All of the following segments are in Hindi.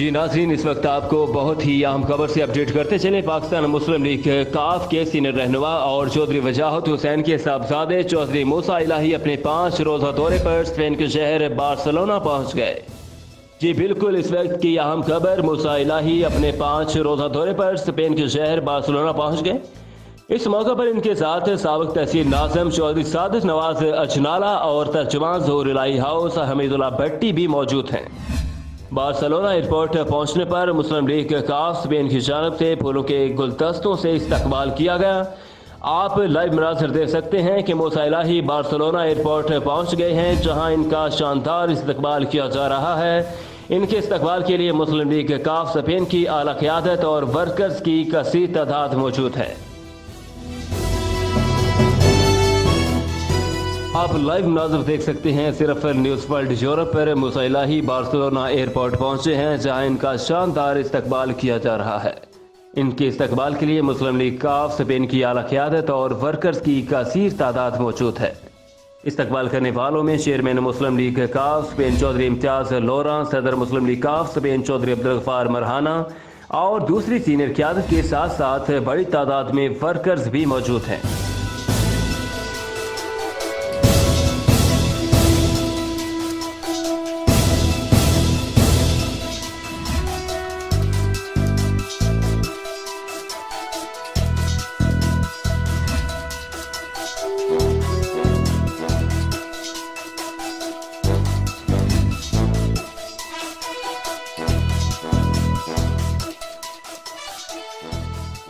जी नाज़रीन, इस वक्त आपको बहुत ही अहम खबर से अपडेट करते चले। पाकिस्तान मुस्लिम लीग काफ के सीनियर रहनुमा और चौधरी वजाहत हुसैन के साहबजादे चौधरी मूसा इलाही अपने 5 रोज़ा दौरे पर स्पेन के शहर बार्सिलोना पहुंच गए। जी बिल्कुल, इस वक्त की अहम खबर, मूसा इलाही अपने 5 रोज़ा दौरे पर स्पेन के शहर बार्सिलोना पहुंच गए। इस मौके पर इनके साथ साबिक तहसील नाज़िम चौधरी सादिक नवाज अजनाला और तर्जुमान ज़ोहर इलाही हाउस हमीदुल्लाह भट्टी भी मौजूद हैं। बार्सिलोना एयरपोर्ट पहुंचने पर मुस्लिम लीग काफ स्पेन की जानब से फूलों के गुलदस्तों से इस्तकबाल किया गया। आप लाइव मनाज़िर देख सकते हैं कि मूसा इलाही बार्सिलोना एयरपोर्ट पहुंच गए हैं, जहां इनका शानदार इस्तकबाल किया जा रहा है। इनके इस्तकबाल के लिए मुस्लिम लीग काफ स्पेन की आला क़यादत और वर्कर्स की कसीर तादाद मौजूद है। आप लाइव नाज़िर देख सकते हैं सिर्फ न्यूज़ वर्ल्ड यूरोप पर। मूसा इलाही बार्सिलोना एयरपोर्ट पहुंचे हैं, जहां इनका शानदार इस्तकबाल किया जा रहा है। इनके इस्तकबाल के लिए मुस्लिम लीग काफ स्पेन की आला क़यादत और वर्कर्स की कसीर तादाद मौजूद है। इस्तकबाल करने वालों में चेयरमैन मुस्लिम लीग काफ स्पेन चौधरी इम्तियाज लोरा, सदर मुस्लिम लीग काफ स्पेन चौधरी अब्दुल गफ्फार मरहाना और दूसरी सीनियर क़यादत के साथ साथ बड़ी तादाद में वर्कर्स भी मौजूद हैं।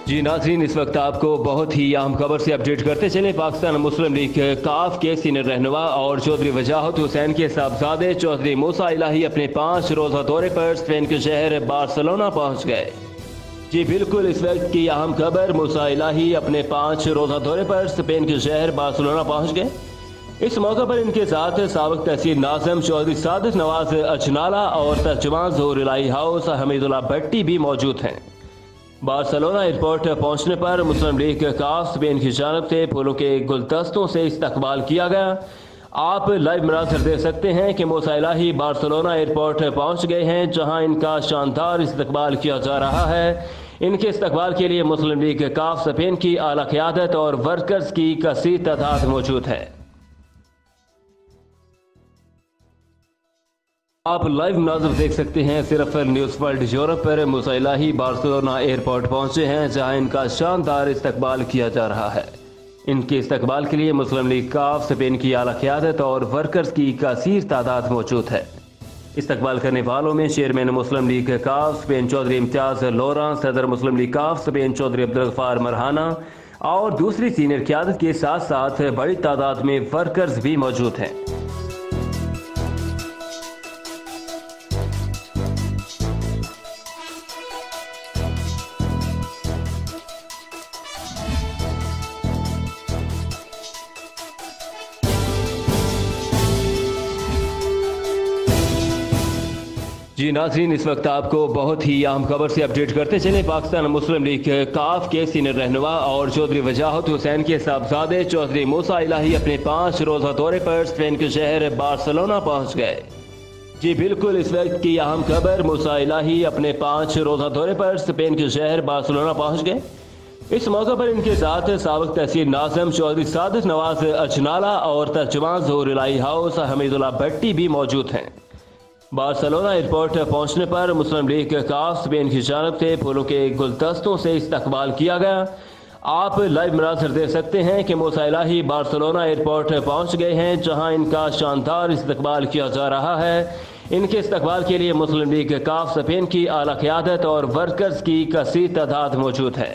जी नाज़रीन, इस वक्त आपको बहुत ही अहम खबर से अपडेट करते चले। पाकिस्तान मुस्लिम लीग काफ के सीनियर रहनुमा और चौधरी वजाहत हुसैन के साहबजादे चौधरी मूसा इलाही अपने 5 रोज़ा दौरे पर स्पेन के शहर बार्सिलोना पहुंच गए। जी बिल्कुल, इस वक्त की अहम खबर, मूसा इलाही अपने 5 रोज़ा दौरे पर स्पेन के शहर बार्सिलोना पहुंच गए। इस मौके पर इनके साथ साबिक तहसील नाज़िम चौधरी सादिक नवाज अजनाला और तर्जुमान ज़ोहर इलाही हाउस हमीदुल्लाह भट्टी भी मौजूद हैं। बार्सिलोना एयरपोर्ट पहुंचने पर मुस्लिम लीग काफ स्पेन की जानब से फूलों के गुलदस्तों से इस्तकबाल किया गया। आप लाइव मनाज़िर देख सकते हैं कि मूसा इलाही बार्सिलोना एयरपोर्ट पहुंच गए हैं, जहां इनका शानदार इस्तकबाल किया जा रहा है। इनके इस्तकबाल के लिए मुस्लिम लीग काफ स्पेन की आला क़यादत और वर्कर्स की कसीर तादाद मौजूद है। आप लाइव नाज़िर देख सकते हैं सिर्फ न्यूज़ वर्ल्ड यूरोप पर। मूसा इलाही बार्सिलोना एयरपोर्ट पहुंचे हैं, जहां इनका शानदार इस्तकबाल किया जा रहा है। इनके इस्तकबाल के लिए मुस्लिम लीग काफ स्पेन की आला क़यादत और वर्कर्स की कसीर तादाद मौजूद है। इस्तकबाल करने वालों में चेयरमैन मुस्लिम लीग काफ स्पेन चौधरी इम्तियाज लोरा, सदर मुस्लिम लीग काफ स्पेन चौधरी अब्दुल गफ्फार मरहाना और दूसरी सीनियर क़यादत के साथ साथ बड़ी तादाद में वर्कर्स भी मौजूद हैं। जी नाज़रीन, इस वक्त आपको बहुत ही अहम खबर से अपडेट करते चले। पाकिस्तान मुस्लिम लीग काफ के सीनियर रहनुमा और चौधरी वजाहत हुसैन के साहबजादे चौधरी मूसा इलाही अपने 5 रोज़ा दौरे पर स्पेन के शहर बार्सिलोना पहुंच गए। जी बिल्कुल, इस वक्त की अहम खबर, मूसा इलाही अपने 5 रोज़ा दौरे पर स्पेन के शहर बार्सिलोना पहुंच गए। इस मौके पर इनके साथ साबिक तहसील नाज़िम चौधरी सादिक नवाज अजनाला और तर्जुमान ज़ोहर इलाही हाउस हमीदुल्लाह भट्टी भी मौजूद हैं। बार्सिलोना एयरपोर्ट पहुंचने पर मुस्लिम लीग काफ स्पेन की जानब से फूलों के गुलदस्तों से इस्तकबाल किया गया। आप लाइव मनाज़िर देख सकते हैं कि मूसा इलाही बार्सिलोना एयरपोर्ट पहुंच गए हैं, जहां इनका शानदार इस्तकबाल किया जा रहा है। इनके इस्तकबाल के लिए मुस्लिम लीग काफ स्पेन की आला क़यादत और वर्कर्स की कसीर तादाद मौजूद है।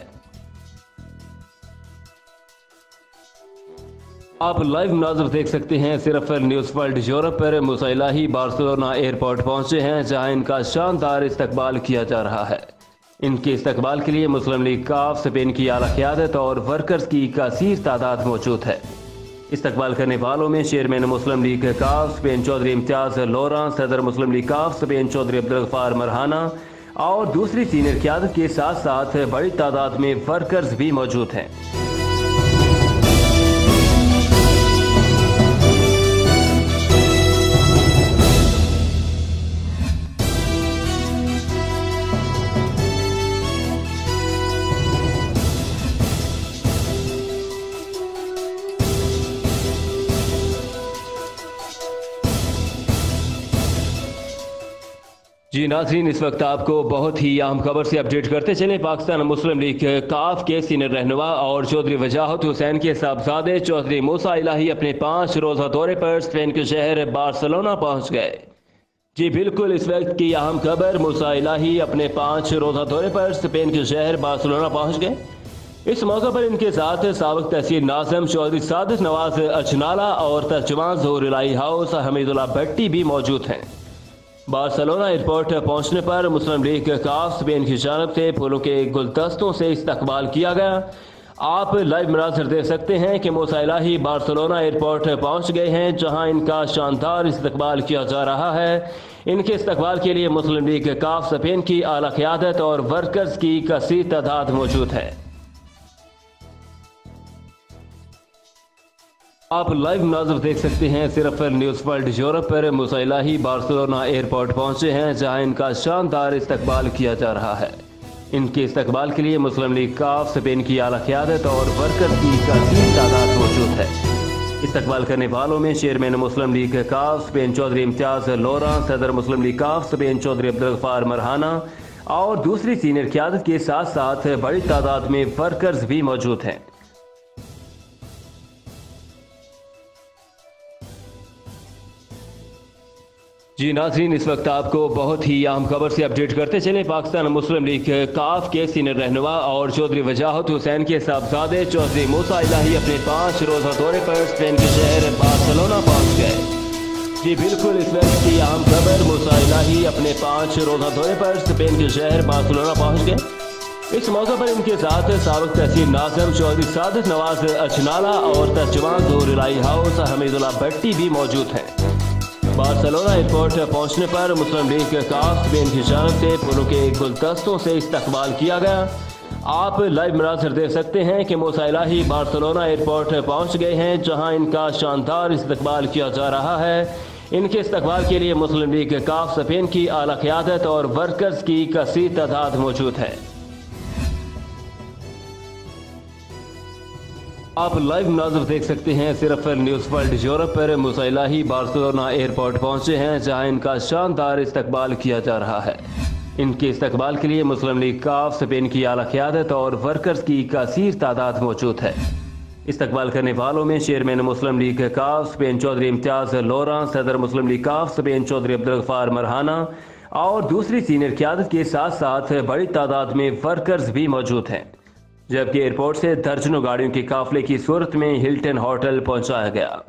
आप लाइव नाज़िर देख सकते हैं सिर्फ न्यूज़ वर्ल्ड यूरोप पर। मूसा इलाही बार्सिलोना एयरपोर्ट पहुंचे हैं, जहां इनका शानदार इस्तकबाल किया जा रहा है। इनके इस्तकबाल के लिए मुस्लिम लीग काफ स्पेन की आला क़यादत और वर्कर्स की कसीर तादाद मौजूद है। इस्तकबाल करने वालों में चेयरमैन मुस्लिम लीग काफ स्पेन चौधरी इम्तियाज लोरा, सदर मुस्लिम लीग काफ स्पेन चौधरी अब्दुल गफ्फार मरहाना और दूसरी सीनियर क़यादत के साथ साथ बड़ी तादाद में वर्कर्स भी मौजूद हैं। जी नाज़रीन, इस वक्त आपको बहुत ही अहम खबर से अपडेट करते चले। पाकिस्तान मुस्लिम लीग काफ के सीनियर रहनुमा और चौधरी वजाहत हुसैन के साहबजादे चौधरी मूसा इलाही अपने 5 रोज़ा दौरे पर स्पेन के शहर बार्सिलोना पहुंच गए। जी बिल्कुल, इस वक्त की अहम खबर, मूसा इलाही अपने 5 रोज़ा दौरे पर स्पेन के शहर बार्सिलोना पहुंच गए। इस मौके पर इनके साथ साबिक तहसील नाज़िम चौधरी सादिक नवाज अचनाला और तर्जुमान ज़ोहर इलाही हाउस हमीदुल्लाह भट्टी भी मौजूद हैं। बार्सिलोना एयरपोर्ट पहुंचने पर मुस्लिम लीग काफ स्पेन की जानिब से फूलों के गुलदस्तों से इस्तकबाल किया गया। आप लाइव मनाज़िर देख सकते हैं कि मूसा इलाही बार्सिलोना एयरपोर्ट पहुंच गए हैं, जहां इनका शानदार इस्तकबाल किया जा रहा है। इनके इस्तकबाल के लिए मुस्लिम लीग काफ स्पेन की आला क़यादत और वर्कर्स की कसीर तादाद मौजूद है। आप लाइव मनाज़िर देख सकते हैं सिर्फ न्यूज़ वर्ल्ड यूरोप पर। मूसा इलाही बार्सिलोना एयरपोर्ट पहुंचे हैं, जहां इनका शानदार इस्तकबाल किया जा रहा है। इनके इस्तकबाल के लिए मुस्लिम लीग काफ स्पेन की आला क़यादत और वर्कर्स की कसीर तादाद मौजूद है। इस्तकबाल करने वालों में चेयरमैन मुस्लिम लीग काफ स्पेन चौधरी इम्तियाज़ लोरा, सदर मुस्लिम लीग काफ स्पेन चौधरी अब्दुल गफ्फार मरहाना और दूसरी सीनियर क़यादत के साथ साथ बड़ी तादाद में वर्कर्स भी मौजूद हैं। जी नाज़रीन, इस वक्त आपको बहुत ही अहम खबर से अपडेट करते चले। पाकिस्तान मुस्लिम लीग काफ के सीनियर रहनुमा और चौधरी वजाहत हुसैन के साहबजादे चौधरी मूसा इलाही अपने 5 रोज़ा दौरे पर स्पेन के शहर बार्सिलोना पहुंच गए। जी बिल्कुल, इस वक्त की अहम खबर, मूसा इलाही अपने 5 रोज़ा दौरे पर स्पेन के शहर बार्सिलोना पहुंच गए। इस मौके पर इनके साथ साबिक तहसील नाज़िम चौधरी सादिक नवाज अचनाला और तर्जुमान ज़ोहर इलाही हाउस हमीदुल्लाह भट्टी भी मौजूद हैं। बार्सिलोना एयरपोर्ट पहुंचने पर मुस्लिम लीग काफ स्पेन की जानिब से फूलों के गुलदस्तों से इस्तकबाल किया गया। आप लाइव मनाज़िर देख सकते हैं कि मूसा इलाही बार्सिलोना एयरपोर्ट पहुंच गए हैं, जहां इनका शानदार इस्तकबाल किया जा रहा है। इनके इस्तकबाल के लिए मुस्लिम लीग काफ स्पेन की आला क़यादत और वर्कर्स की कसीर तादाद मौजूद है। आप लाइव मनाज़िर देख सकते हैं सिर्फ न्यूज़ वर्ल्ड यूरोप पर। मूसा इलाही बार्सिलोना एयरपोर्ट पहुंचे हैं, जहां इनका शानदार इस्तकबाल किया जा रहा है। इनके इस्तकबाल के लिए मुस्लिम लीग काफ स्पेन की आला क़यादत और वर्कर्स की कसीर तादाद मौजूद है। इस्तकबाल करने वालों में चेयरमैन मुस्लिम लीग काफ स्पेन चौधरी इम्तियाज़ लोरा, सदर मुस्लिम लीग काफ स्पेन चौधरी अब्दुल गफ्फार मरहाना और दूसरी सीनियर क़यादत के साथ साथ बड़ी तादाद में वर्कर्स भी मौजूद हैं। जबकि एयरपोर्ट से दर्जनों गाड़ियों के काफिले की सूरत में हिल्टन होटल पहुंचाया गया।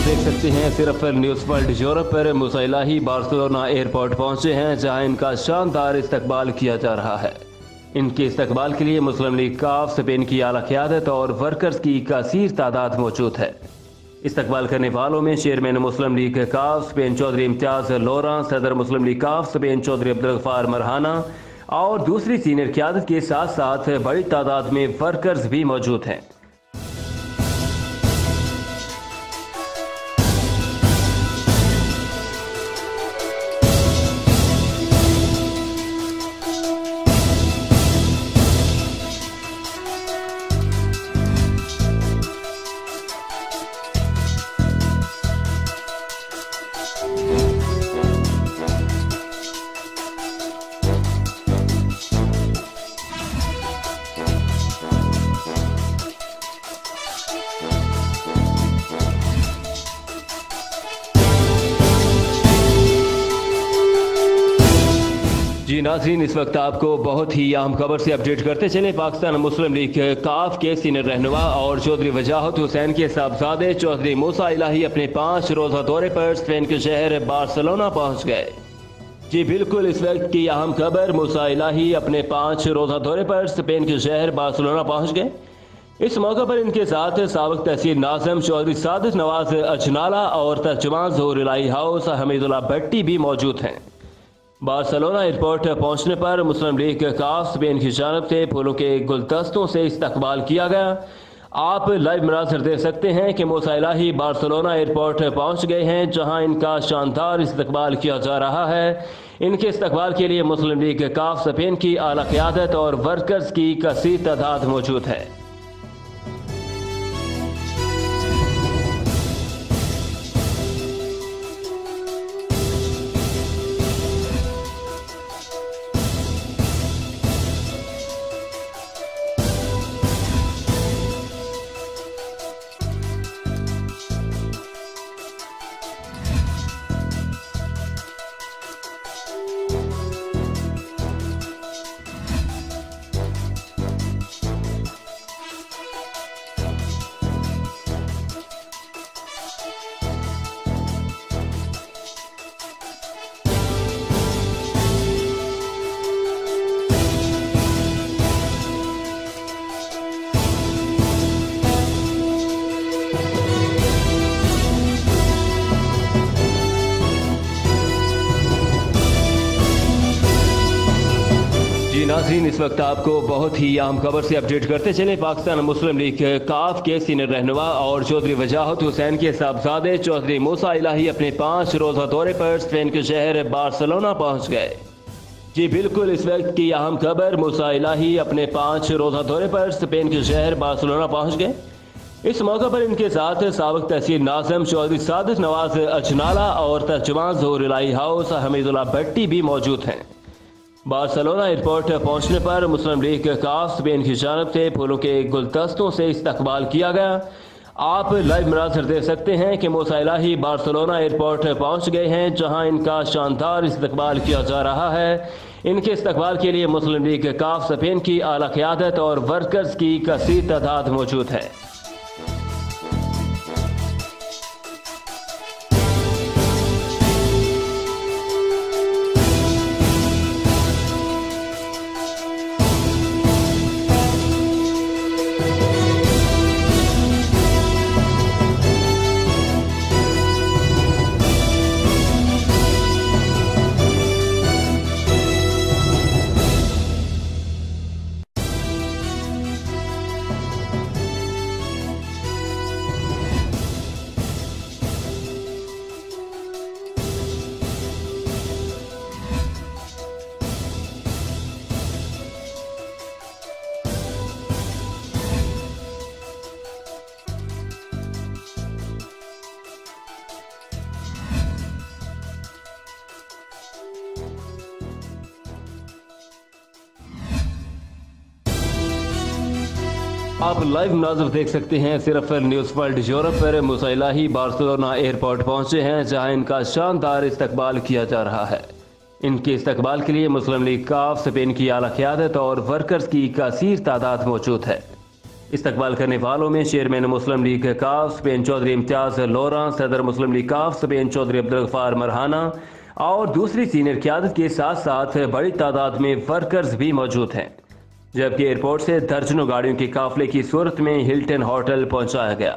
देख सकते हैं सिर्फ न्यूज़ वर्ल्ड यूरोप पर। मूसा इलाही बार्सिलोना एयरपोर्ट पहुंचे हैं, जहां इनका शानदार इस्तकबाल किया जा रहा है। इनके इस्तकबाल के लिए मुस्लिम लीग काफ स्पेन की आला क़यादत और वर्कर्स की कसीर तादाद मौजूद है। इस्तकबाल करने वालों में चेयरमैन मुस्लिम लीग काफ स्पेन चौधरी इम्तियाज़ लोरा, सदर मुस्लिम लीग काफ स्पेन चौधरी अब्दुल गफ्फार मरहाना और दूसरी सीनियर क़यादत के साथ साथ बड़ी तादाद में वर्कर्स भी मौजूद हैं। जी नाज़रीन, इस वक्त आपको बहुत ही अहम खबर से अपडेट करते चले। पाकिस्तान मुस्लिम लीग काफ के सीनियर रहनुमा और चौधरी वजाहत हुसैन के साहबजादे चौधरी मूसा इलाही अपने 5 रोज़ा दौरे पर स्पेन के शहर बार्सिलोना पहुंच गए। जी बिल्कुल, इस वक्त की अहम खबर, मूसा इलाही अपने 5 रोज़ा दौरे पर स्पेन के शहर बार्सिलोना पहुंच गए। इस मौके पर इनके साथ साबिक तहसील नाज़िम चौधरी सादिक नवाज अजनाला और तर्जुमान ज़ोहर इलाही हाउस हमीदुल्लाह भट्टी भी मौजूद हैं। बार्सिलोना एयरपोर्ट पहुंचने पर मुस्लिम लीग काफ स्पेन की जानब से फूलों के गुलदस्तों से इस्तकबाल किया गया। आप लाइव मनाज़र देख सकते हैं कि मूसा इलाही बार्सिलोना एयरपोर्ट पहुंच गए हैं, जहां इनका शानदार इस्तकबाल किया जा रहा है। इनके इस्तकबाल के लिए मुस्लिम लीग काफ स्पेन की आला क़यादत और वर्कर्स की कसीर तादाद मौजूद है। जी नाज़रीन, इस वक्त आपको बहुत ही अहम खबर से अपडेट करते चले। पाकिस्तान मुस्लिम लीग काफ के सीनियर रहनुमा और चौधरी वजाहत हुसैन के साहबजादे चौधरी मूसा इलाही अपने 5 रोज़ा दौरे पर स्पेन के शहर बार्सिलोना पहुंच गए। जी बिल्कुल, इस वक्त की अहम खबर, मूसा इलाही अपने 5 रोज़ा दौरे पर स्पेन के शहर बार्सिलोना पहुंच गए। इस मौके पर इनके साथ साबिक तहसील नाज़िम चौधरी सादिक नवाज अजनाला और तर्जुमान ज़ोहर इलाही हाउस हमीदुल्लाह भट्टी भी मौजूद हैं। बार्सिलोना एयरपोर्ट पहुंचने पर मुस्लिम लीग काफ स्पेन की जानब से फूलों के गुलदस्तों से इस्तकबाल किया गया। आप लाइव मनाज़र देख सकते हैं कि मूसा इलाही बार्सिलोना एयरपोर्ट पहुंच गए हैं, जहां इनका शानदार इस्तकबाल किया जा रहा है। इनके इस्तकबाल के लिए मुस्लिम लीग काफ स्पेन की आला क़यादत और वर्कर्स की कसीर तादाद मौजूद है। आप लाइव नाज़र देख सकते हैं सिर्फ न्यूज़ वर्ल्ड यूरोप पर। मूसा इलाही बार्सिलोना एयरपोर्ट पहुंचे हैं, जहां इनका शानदार इस्तकबाल किया जा रहा है। इनके इस्तकबाल के लिए मुस्लिम लीग काफ स्पेन की आला क़यादत और वर्कर्स की कसीर तादाद मौजूद है। इस्तकबाल करने वालों में चेयरमैन मुस्लिम लीग काफ स्पेन चौधरी इम्तियाज़ लोरा, सदर मुस्लिम लीग काफ स्पेन चौधरी अब्दुल गफ्फार मरहाना और दूसरी सीनियर क़यादत के साथ साथ बड़ी तादाद में वर्कर्स भी मौजूद हैं। जबकि एयरपोर्ट से दर्जनों गाड़ियों के काफिले की सूरत में हिल्टन होटल पहुंचाया गया।